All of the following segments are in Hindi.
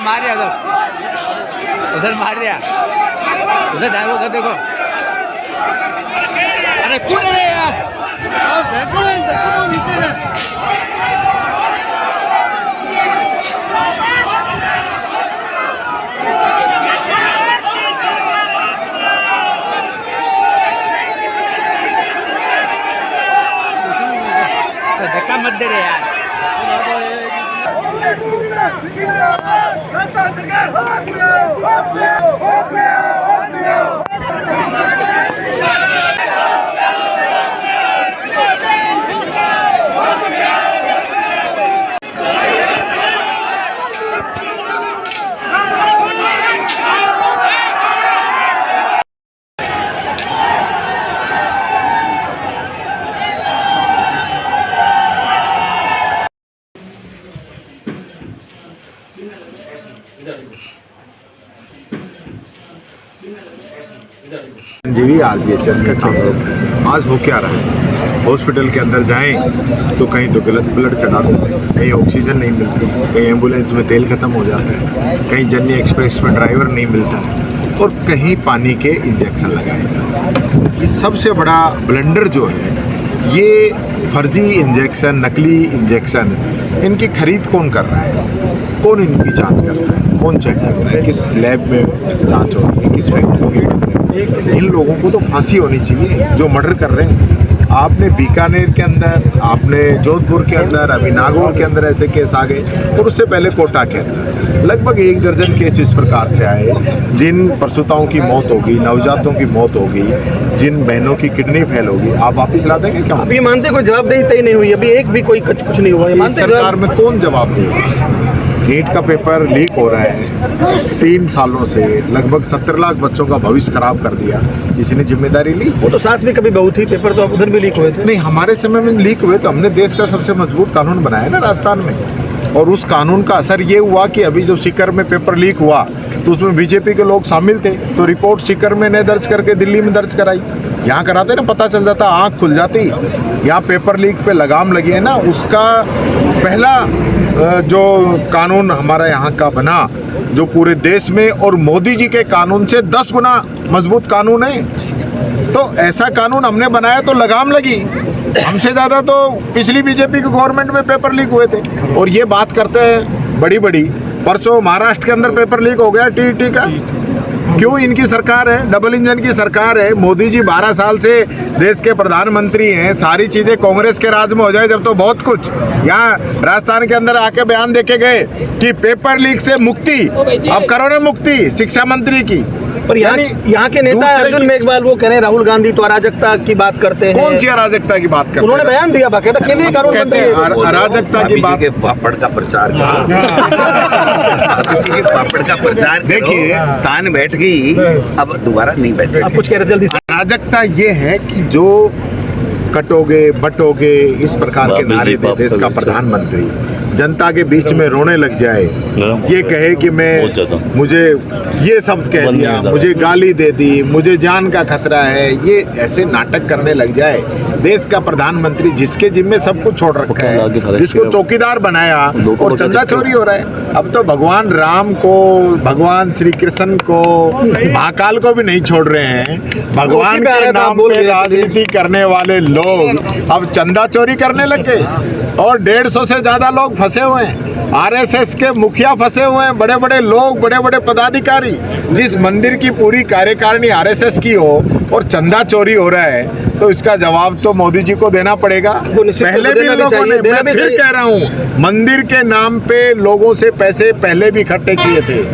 मार दिया उधर मार दिया उधर देखो अरे कूद रहे यार धक्का मत दे रहे यार जीवी RGHS का काम है। आज हो क्या रहा है, हॉस्पिटल के अंदर जाएं तो कहीं तो गलत ब्लड चढ़ा दो, कहीं ऑक्सीजन नहीं मिलती, कहीं एम्बुलेंस में तेल खत्म हो जाता है, कहीं जर्नी एक्सप्रेस में ड्राइवर नहीं मिलता है और कहीं पानी के इंजेक्शन लगाए जाते हैं। ये सबसे बड़ा ब्लंडर जो है, ये फर्जी इंजेक्शन, नकली इंजेक्शन, इनकी खरीद कौन कर रहा है, कौन इनकी जांच करता है, कौन चेक करता है, किस लैब में जांच हो रही है, किस फैक्ट्री में। इन लोगों को तो फांसी होनी चाहिए जो मर्डर कर रहे हैं। आपने बीकानेर के अंदर, आपने जोधपुर के अंदर, अभी नागौर के अंदर ऐसे केस आ गए और उससे पहले कोटा के अंदर लगभग 1 दर्जन केस इस प्रकार से आए, जिन प्रसूताओं की मौत होगी, नवजातों की मौत होगी, जिन बहनों की किडनी फेल होगी। आप वापिस ला देंगे क्या? अभी मानते कोई जवाबदेही तय नहीं हुई, अभी एक भी कोई कुछ नहीं हुआ। सरकार में कौन जवाब देगा? नीट का पेपर लीक हो रहा है 3 सालों से, लगभग 17 लाख बच्चों का भविष्य खराब कर दिया। किसी ने जिम्मेदारी ली? वो तो सास में कभी बहू थी, पेपर तो उधर भी लीक हुए थे। नहीं, हमारे समय में लीक हुए तो हमने देश का सबसे मजबूत कानून बनाया ना राजस्थान में, और उस कानून का असर ये हुआ कि अभी जब सीकर में पेपर लीक हुआ तो उसमें बीजेपी के लोग शामिल थे, तो रिपोर्ट सीकर में नहीं दर्ज करके दिल्ली में दर्ज कराई। यहाँ कराते ना, पता चल जाता, आँख खुल जाती। यहाँ पेपर लीक पे लगाम लगी है ना, उसका पहला जो कानून हमारा यहाँ का बना, जो पूरे देश में और मोदी जी के कानून से 10 गुना मजबूत कानून है, तो ऐसा कानून हमने बनाया तो लगाम लगी। हमसे ज़्यादा तो पिछली बीजेपी की गवर्नमेंट में पेपर लीक हुए थे। और ये बात करते हैं बड़ी बड़ी, परसों महाराष्ट्र के अंदर पेपर लीक हो गया TET का। क्यों? इनकी सरकार है, डबल इंजन की सरकार है। मोदी जी 12 साल से देश के प्रधानमंत्री हैं। सारी चीजें कांग्रेस के राज में हो जाए जब तो बहुत कुछ। यहाँ राजस्थान के अंदर आके बयान देके गए कि पेपर लीक से मुक्ति, अब करो ना मुक्ति शिक्षा मंत्री की। पर यहाँ के नेता अर्जुन मेघवाल वो कह रहे हैं राहुल गांधी तो अराजकता की बात करते हैं। कौन सी अराजकता की बात करते हैं? उन्होंने बयान दिया, बाकायदा केंद्रीय कानून मंत्री अराजकता की बात। पापड़ का प्रचार पापड़ का प्रचार देखिए, तान बैठ गई, अब दोबारा नहीं बैठ। आप कुछ कह रहे जल्दी से। अराजकता ये है कि जो कटोगे बटोगे इस प्रकार के नारे दे देश का प्रधानमंत्री, जनता के बीच में रोने लग जाए, ये कहे कि मुझे ये शब्द कह दिया, मुझे गाली दे दी, मुझे जान का खतरा है, ये ऐसे नाटक करने लग जाए। देश का प्रधानमंत्री जिसके जिम्मे सब कुछ छोड़ रखा है, जिसको चौकीदार बनाया, और चंदा चोरी हो रहा है। अब तो भगवान राम को, भगवान श्री कृष्ण को, महाकाल को भी नहीं छोड़ रहे हैं। भगवान के नाम पे राजनीति करने वाले लोग अब चंदा चोरी करने लग गए, और 150 से ज्यादा लोग फंसे हुए हैं। RSS के मुखिया फंसे हुए हैं, बड़े बड़े लोग, बड़े बड़े पदाधिकारी। जिस मंदिर की पूरी कार्यकारिणी RSS की हो और चंदा चोरी हो रहा है, तो इसका जवाब तो मोदी जी को देना पड़ेगा। पहले भी लोगों ने, मैं फिर कह रहा हूँ, मंदिर के नाम पे लोगों से पैसे पहले भी इकट्ठे किए थे,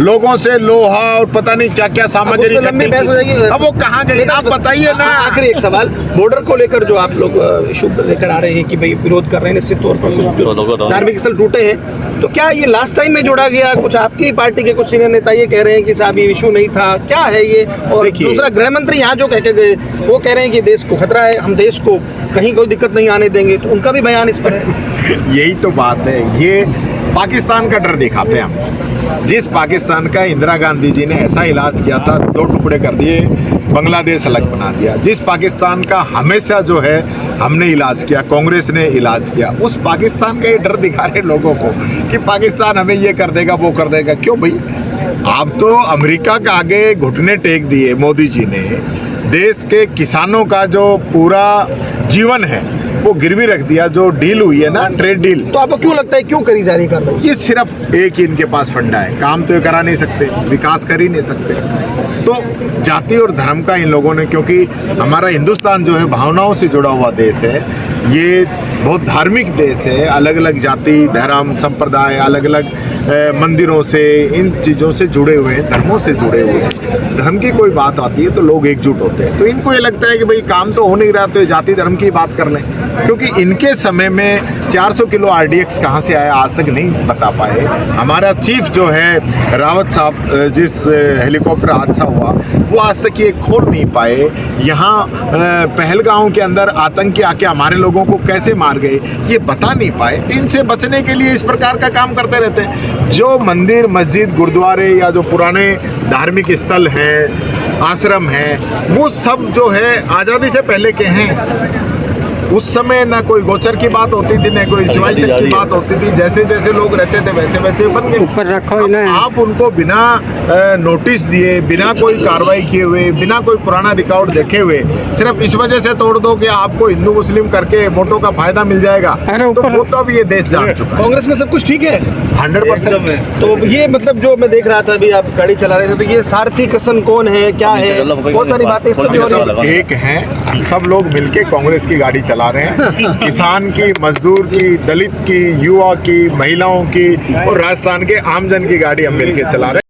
लोगों से लोहा और पता नहीं क्या क्या सामग्री। अब वो कहाँ गई, आप बताइए ना। आखिरी एक सवाल, बॉर्डर को लेकर जो आप लोग इशू लेकर आ रहे हैं कि भाई विरोध कर रहे हैं, निश्चित तौर पर कुछ धार्मिक स्थल टूटे हैं, तो क्या ये लास्ट टाइम में जोड़ा गया? कुछ आपकी पार्टी के कुछ सीनियर नेता ये कह रहे हैं कि साहब ये इशू नहीं था, क्या है ये? और दूसरा, गृह मंत्री यहाँ जो कह के गए, वो कह रहे हैं कि देश को खतरा है, हम देश को कहीं कोई दिक्कत नहीं आने देंगे, तो उनका भी बयान इस पर है। यही तो बात है, ये पाकिस्तान का डर दिखाते हैं हम। जिस पाकिस्तान का इंदिरा गांधी जी ने ऐसा इलाज किया था, 2 टुकड़े कर दिए बांग्लादेश अलग बना दिया। जिस पाकिस्तान का हमेशा जो है हमने इलाज किया, कांग्रेस ने इलाज किया, उस पाकिस्तान का ये डर दिखा रहे लोगों को कि पाकिस्तान हमें ये कर देगा वो कर देगा। क्यों भाई, आप तो अमेरिका के आगे घुटने टेक दिए मोदी जी ने। देश के किसानों का जो पूरा जीवन है वो गिरवी रख दिया। जो डील हुई है ना, ट्रेड डील, तो आपको क्यों लगता है क्यों करी जा रही कार्रवाई? ये सिर्फ एक ही इनके पास फंडा है, काम तो ये करा नहीं सकते, विकास कर ही नहीं सकते। तो जाति और धर्म का इन लोगों ने, क्योंकि हमारा हिंदुस्तान जो है भावनाओं से जुड़ा हुआ देश है, ये बहुत धार्मिक देश है, अलग अलग जाति धर्म संप्रदाय अलग अलग मंदिरों से, इन चीज़ों से जुड़े हुए हैं, धर्मों से जुड़े हुए हैं। धर्म की कोई बात आती है तो लोग एकजुट होते हैं। तो इनको ये लगता है कि भाई काम तो हो नहीं रहा तो ये जाति धर्म की बात कर लें, क्योंकि इनके समय में 400 किलो RDX कहाँ से आया आज तक नहीं बता पाए। हमारा चीफ जो है रावत साहब, जिस हेलीकॉप्टर हादसा हुआ वो आज तक ये खोल नहीं पाए। यहाँ पहलगांव के अंदर आतंकी आके हमारे लोगों को कैसे मार गए ये बता नहीं पाए। तो इनसे बचने के लिए इस प्रकार का काम करते रहते हैं। जो मंदिर मस्जिद गुरुद्वारे या जो पुराने धार्मिक स्थल हैं, आश्रम हैं, वो सब जो है आज़ादी से पहले के हैं। उस समय ना कोई गोचर की बात होती थी, ना कोई शिवाजी चक की बात होती थी। जैसे जैसे लोग रहते थे वैसे वैसे बन गए। ऊपर रखो ना। आप उनको बिना नोटिस दिए, बिना कोई कार्रवाई किए हुए, बिना कोई पुराना रिकॉर्ड देखे हुए सिर्फ इस वजह से तोड़ दो कि आपको हिंदू मुस्लिम करके वोटों का फायदा मिल जाएगा, तो वो तो अब ये देश जान चुका है। कांग्रेस में सब कुछ ठीक है 100%। तो ये मतलब जो मैं देख रहा था अभी आप गाड़ी चला रहे थे, तो ये सारथी कसन कौन है, क्या है, बहुत सारी बातें इस पर भी हो रही हैं। एक हैं, सब लोग मिलके कांग्रेस की गाड़ी चला रहे हैं। किसान की, मजदूर की, दलित की, युवा की, महिलाओं की और राजस्थान के आमजन की गाड़ी हम मिलके चला रहे हैं।